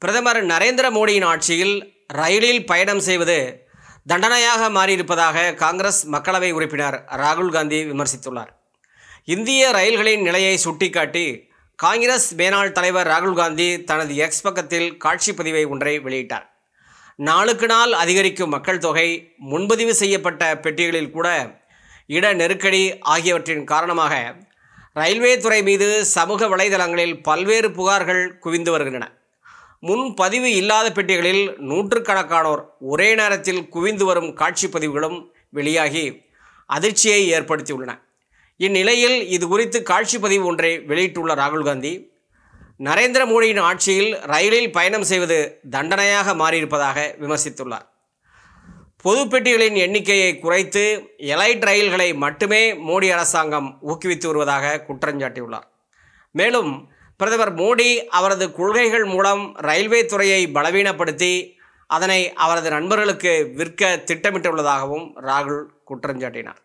பிரதமர் நரேந்திர மோடியின் ஆட்சியில் ரயிலில் பயணம் செய்வது தண்டனையாக மாறியிருப்பதாக காங்கிரஸ் மக்களவை உறுப்பினர் ராகுல் காந்தி விமர்சித்துள்ளார். இந்திய ரயில்களின் நிலையை சுட்டிக்காட்டி காங்கிரஸ் மேனாள் தலைவர் ராகுல் காந்தி தனது எக்ஸ் பக்கத்தில் காட்சிப்பதிவை ஒன்றை வெளியிட்டார். நாளுக்கு நாள் அதிகரிக்கும் மக்கள் தொகை, முன்பதிவு செய்யப்பட்ட பெட்டிகளில் கூட இட நெருக்கடி ஆகியவற்றின் காரணமாக ரயில்வே துறை மீது சமூக வலைதளங்களில் பல்வேறு புகார்கள் குவிந்து வருகின்றன. முன்பதிவு இல்லாத பெட்டிகளில் நூற்றுக்கணக்கானோர் ஒரே நேரத்தில் குவிந்து வரும் காட்சிப்பதிவுகளும் வெளியாகி அதிர்ச்சியை ஏற்படுத்தியுள்ளன. இந்நிலையில் இது குறித்து காட்சிப்பதிவு ஒன்றை வெளியிட்டுள்ள ராகுல் காந்தி, நரேந்திர மோடியின் ஆட்சியில் ரயிலில் பயணம் செய்வது தண்டனையாக மாறியிருப்பதாக விமர்சித்துள்ளார். பொது பெட்டிகளின் எண்ணிக்கையை குறைத்து எலைட் ரயில்களை மட்டுமே மோடி அரசாங்கம் ஊக்குவித்து வருவதாக குற்றஞ்சாட்டியுள்ளார். மேலும் பிரதமர் மோடி அவரது கொள்கைகள் மூலம் ரயில்வே துறையை பலவீனப்படுத்தி அதனை அவரது நண்பர்களுக்கு விற்க திட்டமிட்டுள்ளதாகவும் ராகுல் குற்றஞ்சாட்டினார்.